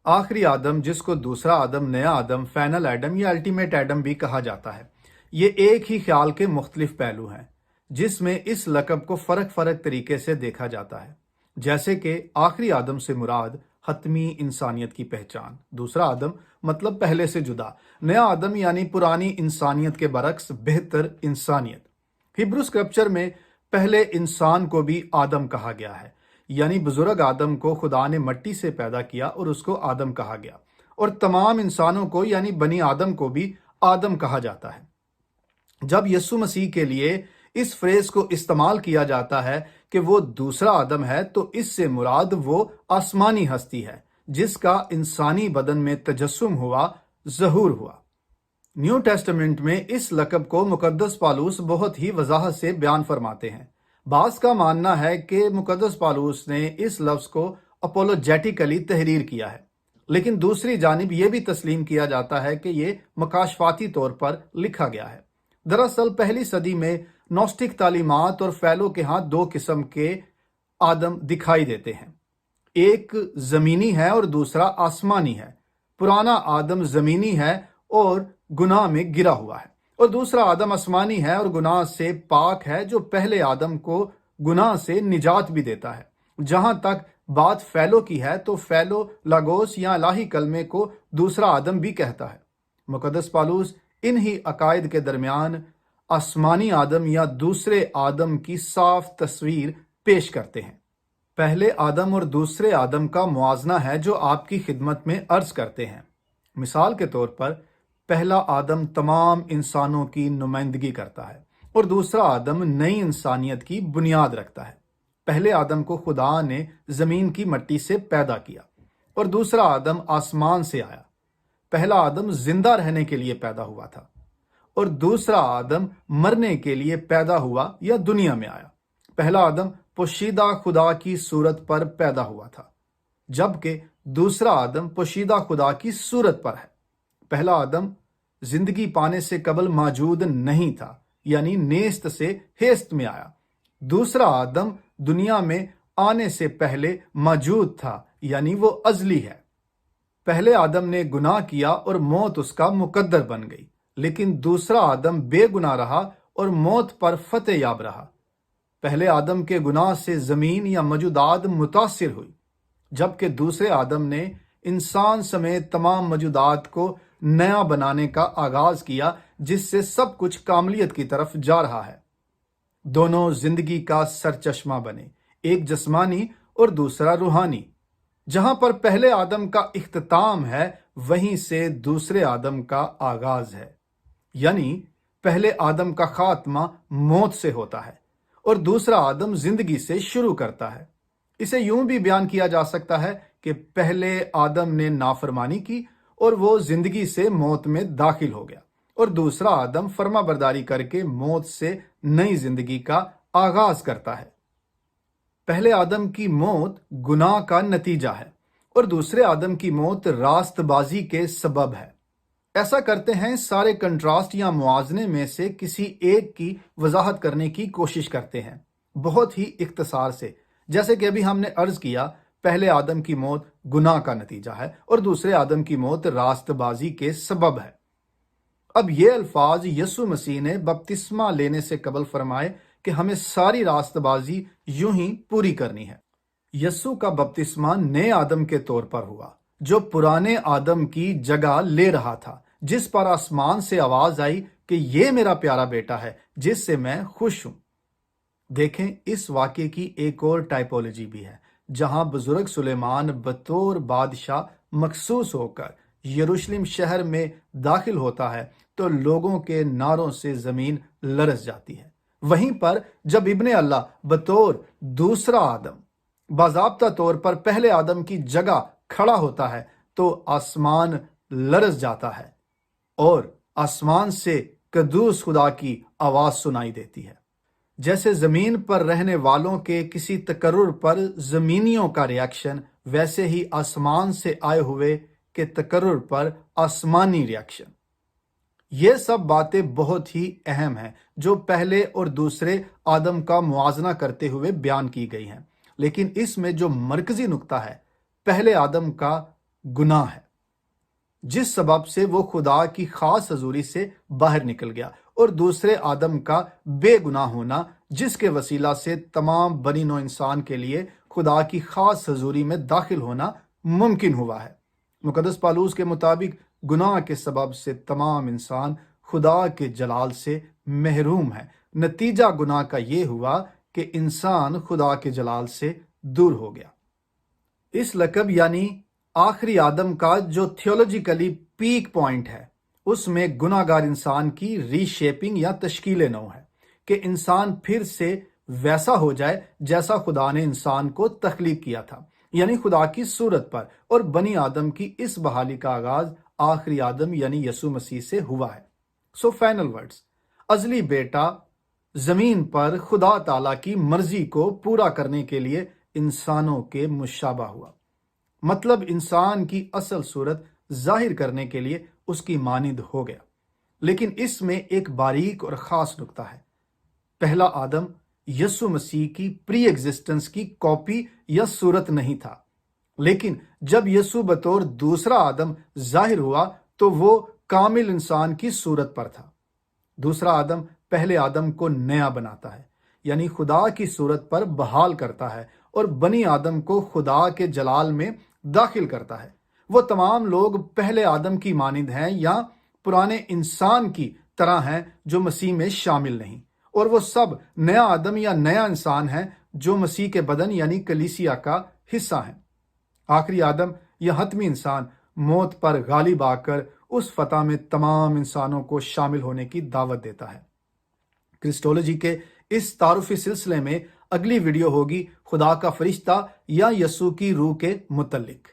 آخری آدم، جس کو دوسرا آدم، نیا آدم، فائنل ایڈم یا الٹیمیٹ ایڈم بھی کہا جاتا ہے، یہ ایک ہی خیال کے مختلف پہلو ہیں جس میں اس لقب کو فرق طریقے سے دیکھا جاتا ہے۔ جیسے کہ آخری آدم سے مراد حتمی انسانیت کی پہچان، دوسرا آدم مطلب پہلے سے جدا، نیا آدم یعنی پرانی انسانیت کے برعکس بہتر انسانیت۔ ہبرو اسکرپچر میں پہلے انسان کو بھی آدم کہا گیا ہے، یعنی بزرگ آدم کو خدا نے مٹی سے پیدا کیا اور اس کو آدم کہا گیا، اور تمام انسانوں کو یعنی بنی آدم کو بھی آدم کہا جاتا ہے۔ جب یسوع مسیح کے لیے اس فریز کو استعمال کیا جاتا ہے کہ وہ دوسرا آدم ہے، تو اس سے مراد وہ آسمانی ہستی ہے جس کا انسانی بدن میں تجسم ہوا، ظہور ہوا۔ نیو ٹیسٹمنٹ میں اس لقب کو مقدس پالوس بہت ہی وضاحت سے بیان فرماتے ہیں۔ بعض کا ماننا ہے کہ مقدس پالوس نے اس لفظ کو اپولوجیٹیکلی تحریر کیا ہے، لیکن دوسری جانب یہ بھی تسلیم کیا جاتا ہے کہ یہ مکاشفاتی طور پر لکھا گیا ہے۔ دراصل پہلی صدی میں نوسٹک تعلیمات اور فیلو کے ہاں دو قسم کے آدم دکھائی دیتے ہیں، ایک زمینی ہے اور دوسرا آسمانی ہے۔ پرانا آدم زمینی ہے اور گناہ میں گرا ہوا ہے، اور دوسرا آدم آسمانی ہے اور گناہ سے پاک ہے، جو پہلے آدم کو گناہ سے نجات بھی دیتا ہے۔ جہاں تک بات فیلو کی ہے تو فیلو لاگوس یا الہی کلمے کو دوسرا آدم بھی کہتا ہے۔ مقدس پالوس انہی عقائد کے درمیان آسمانی آدم یا دوسرے آدم کی صاف تصویر پیش کرتے ہیں۔ پہلے آدم اور دوسرے آدم کا موازنہ ہے جو آپ کی خدمت میں عرض کرتے ہیں۔ مثال کے طور پر پہلا آدم تمام انسانوں کی نمائندگی کرتا ہے اور دوسرا آدم نئی انسانیت کی بنیاد رکھتا ہے۔ پہلے آدم کو خدا نے زمین کی مٹی سے پیدا کیا اور دوسرا آدم آسمان سے آیا۔ پہلا آدم زندہ رہنے کے لیے پیدا ہوا تھا اور دوسرا آدم مرنے کے لیے پیدا ہوا یا دنیا میں آیا۔ پہلا آدم پوشیدہ خدا کی صورت پر پیدا ہوا تھا، جبکہ دوسرا آدم پوشیدہ خدا کی صورت پر ہے۔ پہلا آدم زندگی پانے سے قبل موجود نہیں تھا، یعنی نیست سے ہیست میں آیا۔ دوسرا آدم دنیا میں آنے سے پہلے موجود تھا، یعنی وہ ازلی ہے۔ پہلے آدم نے گناہ کیا اور موت اس کا مقدر بن گئی، لیکن دوسرا آدم بے گناہ رہا اور موت پر فتح یاب رہا۔ پہلے آدم کے گناہ سے زمین یا موجودات متاثر ہوئی، جبکہ دوسرے آدم نے انسان سمیت تمام موجودات کو نیا بنانے کا آغاز کیا، جس سے سب کچھ کاملیت کی طرف جا رہا ہے۔ دونوں زندگی کا سرچشمہ بنے، ایک جسمانی اور دوسرا روحانی۔ جہاں پر پہلے آدم کا اختتام ہے، وہیں سے دوسرے آدم کا آغاز ہے، یعنی پہلے آدم کا خاتمہ موت سے ہوتا ہے اور دوسرا آدم زندگی سے شروع کرتا ہے۔ اسے یوں بھی بیان کیا جا سکتا ہے کہ پہلے آدم نے نافرمانی کی اور وہ زندگی سے موت میں داخل ہو گیا، اور دوسرا آدم فرما برداری کر کے موت سے نئی زندگی کا آغاز کرتا ہے۔ پہلے آدم کی موت گناہ کا نتیجہ ہے اور دوسرے آدم کی موت راست بازی کے سبب ہے۔ ایسا کرتے ہیں سارے کنٹراسٹ یا موازنے میں سے کسی ایک کی وضاحت کرنے کی کوشش کرتے ہیں، بہت ہی اختصار سے۔ جیسے کہ ابھی ہم نے عرض کیا، پہلے آدم کی موت گناہ کا نتیجہ ہے اور دوسرے آدم کی موت راست بازی کے سبب ہے۔ اب یہ الفاظ یسوع مسیح نے بپتسمہ لینے سے قبل فرمائے کہ ہمیں ساری راست بازی یوں ہی پوری کرنی ہے۔ یسوع کا بپتسمہ نئے آدم کے طور پر ہوا، جو پرانے آدم کی جگہ لے رہا تھا، جس پر آسمان سے آواز آئی کہ یہ میرا پیارا بیٹا ہے جس سے میں خوش ہوں۔ دیکھیں، اس واقعے کی ایک اور ٹائپولوجی بھی ہے، جہاں بزرگ سلیمان بطور بادشاہ مخصوص ہو کر یروشلم شہر میں داخل ہوتا ہے تو لوگوں کے نعروں سے زمین لرز جاتی ہے۔ وہیں پر جب ابن اللہ بطور دوسرا آدم باضابطہ طور پر پہلے آدم کی جگہ کھڑا ہوتا ہے تو آسمان لرز جاتا ہے اور آسمان سے قدوس خدا کی آواز سنائی دیتی ہے۔ جیسے زمین پر رہنے والوں کے کسی تقرر پر زمینیوں کا ریاکشن، ویسے ہی آسمان سے آئے ہوئے کے تقرر پر آسمانی ریاکشن۔ یہ سب باتیں بہت ہی اہم ہیں جو پہلے اور دوسرے آدم کا موازنہ کرتے ہوئے بیان کی گئی ہیں، لیکن اس میں جو مرکزی نقطہ ہے پہلے آدم کا گناہ ہے، جس سبب سے وہ خدا کی خاص حضوری سے باہر نکل گیا، اور دوسرے آدم کا بے گناہ ہونا، جس کے وسیلہ سے تمام بنی نوع انسان کے لیے خدا کی خاص حضوری میں داخل ہونا ممکن ہوا ہے۔ مقدس پالوس کے مطابق گناہ کے سبب سے تمام انسان خدا کے جلال سے محروم ہے۔ نتیجہ گناہ کا یہ ہوا کہ انسان خدا کے جلال سے دور ہو گیا۔ اس لقب یعنی آخری آدم کا جو تھیولوجیکلی پیک پوائنٹ ہے، اس میں گناہ گار انسان کی ری شیپنگ یا تشکیل نو ہے کہ انسان پھر سے ویسا ہو جائے جیسا خدا نے انسان کو تخلیق کیا تھا، یعنی خدا کی صورت پر، اور بنی آدم کی اس بحالی کا آغاز آخری آدم یعنی یسوع مسیح سے ہوا ہے۔ سو فائنل ورڈز، ازلی بیٹا زمین پر خدا تعالیٰ کی مرضی کو پورا کرنے کے لیے انسانوں کے مشابہ ہوا، مطلب انسان کی اصل صورت ظاہر کرنے کے لیے اس کی مانند ہو گیا۔ لیکن اس میں ایک باریک اور خاص نقطہ ہے۔ پہلا آدم یسوع مسیح کی پری ایگزسٹنس کی کاپی یا صورت نہیں تھا، لیکن جب یسوع بطور دوسرا آدم ظاہر ہوا تو وہ کامل انسان کی صورت پر تھا۔ دوسرا آدم پہلے آدم کو نیا بناتا ہے، یعنی خدا کی صورت پر بحال کرتا ہے، اور بنی آدم کو خدا کے جلال میں داخل کرتا ہے۔ وہ تمام لوگ پہلے آدم کی مانند ہیں یا پرانے انسان کی طرح ہیں جو مسیح میں شامل نہیں، اور وہ سب نیا آدم یا نیا انسان ہیں جو مسیح کے بدن یعنی کلیسیا کا حصہ ہیں۔ آخری آدم یا حتمی انسان موت پر غالب آ کر اس فتح میں تمام انسانوں کو شامل ہونے کی دعوت دیتا ہے۔ کرسٹولوجی کے اس تعارفی سلسلے میں اگلی ویڈیو ہوگی خدا کا فرشتہ یا یسوع کی روح کے متعلق۔